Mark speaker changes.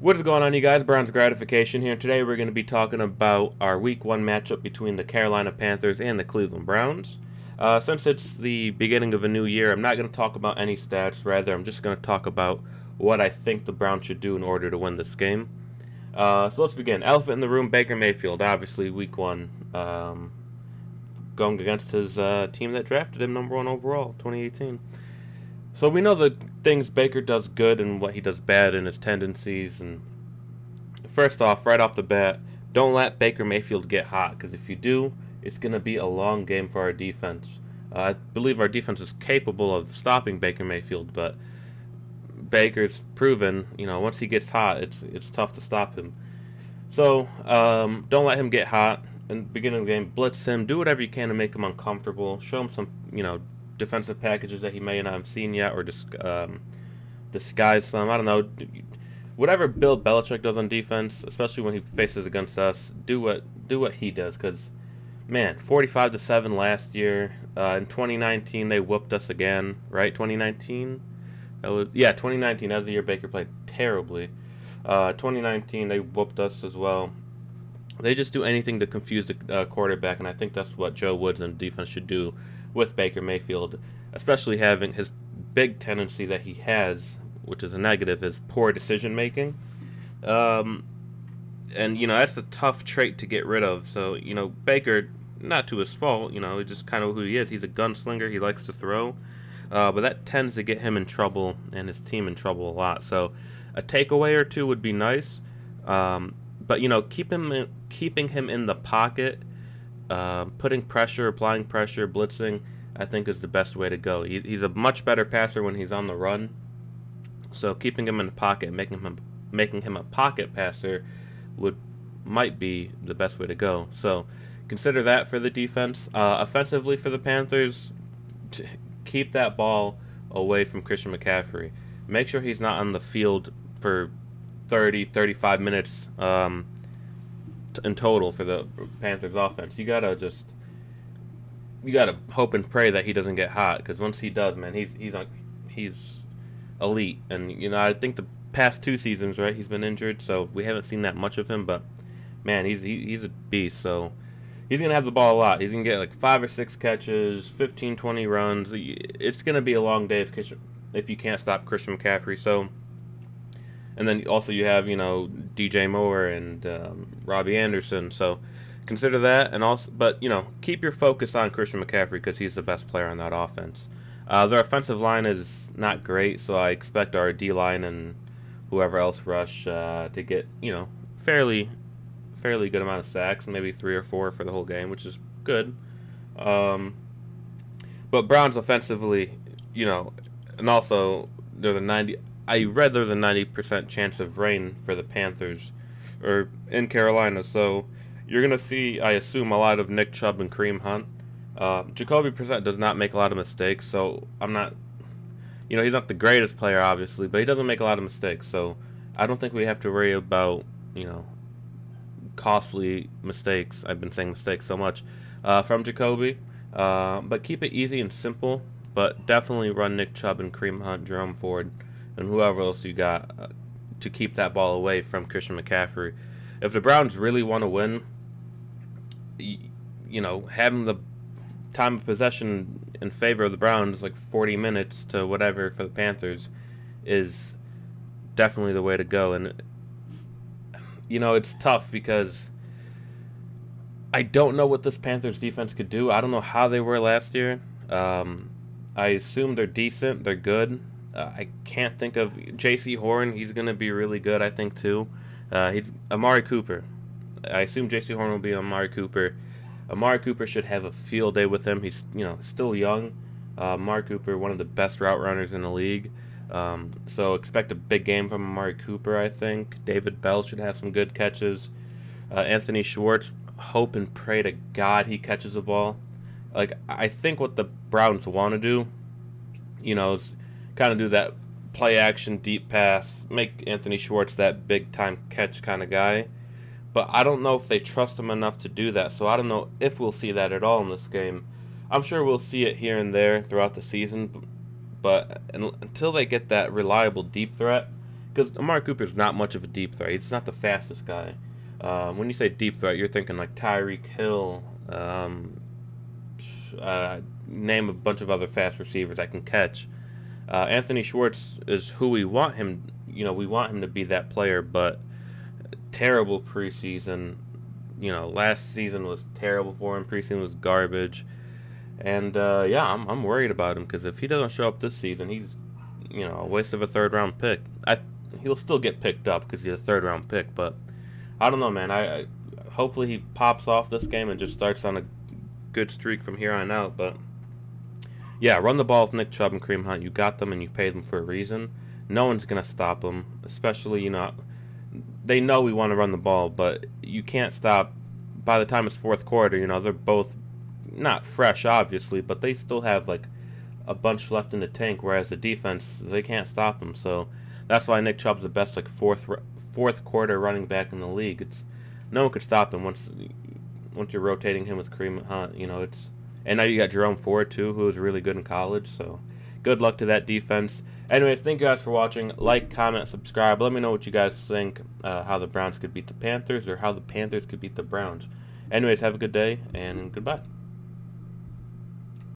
Speaker 1: What is going on, you guys? Browns Gratification here. Today we're going to be talking about our Week 1 matchup between the Carolina Panthers and the Cleveland Browns. Since it's the beginning of a new year, I'm not going to talk about any stats. Rather, I'm just going to talk about what I think the Browns should do in order to win this game. So let's begin. Elephant in the room, Baker Mayfield. Obviously, Week 1, going against his team that drafted him number 1 overall, 2018. So we know the things Baker does good and what he does bad and his tendencies. And first off, right off the bat, don't let Baker Mayfield get hot, because if you do, it's going to be a long game for our defense. I believe our defense is capable of stopping Baker Mayfield, but Baker's proven, once he gets hot, it's tough to stop him. So don't let him get hot. In the beginning of the game, blitz him, do whatever you can to make him uncomfortable. Show him some, defensive packages that he may not have seen yet, or disguise some. I don't know. Whatever Bill Belichick does on defense, especially when he faces against us, do what he does. Because, man, 45-7 last year. In 2019, they whooped us again, right? 2019. 2019. That was the year Baker played terribly. 2019, they whooped us as well. They just do anything to confuse the quarterback, and I think that's what Joe Woods and defense should do with Baker Mayfield, especially having his big tendency that he has, which is a negative, is poor decision making. And that's a tough trait to get rid of. So Baker, not to his fault, it's just kind of who he is. He's a gunslinger. He likes to throw, but that tends to get him in trouble and his team in trouble a lot. So a takeaway or two would be nice. But keeping him in the pocket, putting pressure, applying pressure, blitzing, I think is the best way to go. He's a much better passer when he's on the run. So keeping him in the pocket, and making him a pocket passer, might be the best way to go. So consider that for the defense. Offensively for the Panthers, keep that ball away from Christian McCaffrey. Make sure he's not on the field for 30-35 minutes in total for the Panthers offense. You gotta hope and pray that he doesn't get hot, because once he does, man, he's elite. And I think the past 2 seasons, right, he's been injured, so we haven't seen that much of him. But man, he's a beast. So he's gonna have the ball a lot. He's gonna get like 5 or 6 catches, 15-20 runs. It's gonna be a long day if you can't stop Christian McCaffrey. So. And then also you have, DJ Moore and Robbie Anderson. So consider that. And also, but, keep your focus on Christian McCaffrey, because he's the best player on that offense. Their offensive line is not great, so I expect our D-line and whoever else rush to get, fairly good amount of sacks, maybe 3 or 4 for the whole game, which is good. But Browns offensively, and also there's I read there's a 90% chance of rain for the Panthers, or in Carolina. So you're going to see, I assume, a lot of Nick Chubb and Kareem Hunt. Jacoby Brissett does not make a lot of mistakes, so I'm not, he's not the greatest player, obviously, but he doesn't make a lot of mistakes. So I don't think we have to worry about, costly mistakes. I've been saying mistakes so much from Jacoby. But keep it easy and simple, but definitely run Nick Chubb and Kareem Hunt, Jerome Ford, and whoever else you got to keep that ball away from Christian McCaffrey. If the Browns really want to win, having the time of possession in favor of the Browns, like 40 minutes to whatever for the Panthers, is definitely the way to go. And, it's tough because I don't know what this Panthers defense could do. I don't know how they were last year. I assume they're decent. They're good. I can't think of J.C. Horn. He's going to be really good, I think, too. Amari Cooper. I assume J.C. Horn will be Amari Cooper. Amari Cooper should have a field day with him. He's, still young. Amari Cooper, one of the best route runners in the league. So expect a big game from Amari Cooper, I think. David Bell should have some good catches. Anthony Schwartz, hope and pray to God he catches the ball. Like, I think what the Browns want to do, is kind of do that play action deep pass, make Anthony Schwartz that big time catch kind of guy. But I don't know if they trust him enough to do that, so I don't know if we'll see that at all in this game. I'm sure we'll see it here and there throughout the season, but until they get that reliable deep threat, because Amari Cooper's not much of a deep threat. He's not the fastest guy. When you say deep threat, you're thinking like Tyreek Hill. Name a bunch of other fast receivers that can catch. Anthony Schwartz is who we want him. We want him to be that player, but terrible preseason. Last season was terrible for him. Preseason was garbage, and yeah, I'm worried about him because if he doesn't show up this season, he's a waste of a third-round pick. He'll still get picked up because he's a third-round pick, but I don't know, man. I hopefully he pops off this game and just starts on a good streak from here on out. But yeah, run the ball with Nick Chubb and Kareem Hunt. You got them and you paid them for a reason. No one's gonna stop them, especially they know we want to run the ball, but you can't stop. By the time it's fourth quarter, they're both not fresh, obviously, but they still have like a bunch left in the tank. Whereas the defense, they can't stop them. So that's why Nick Chubb's the best like fourth quarter running back in the league. No one could stop him once you're rotating him with Kareem Hunt. And now you got Jerome Ford too, who was really good in college. So good luck to that defense. Anyways, thank you guys for watching. Like, comment, subscribe. Let me know what you guys think, how the Browns could beat the Panthers or how the Panthers could beat the Browns. Anyways, have a good day and goodbye.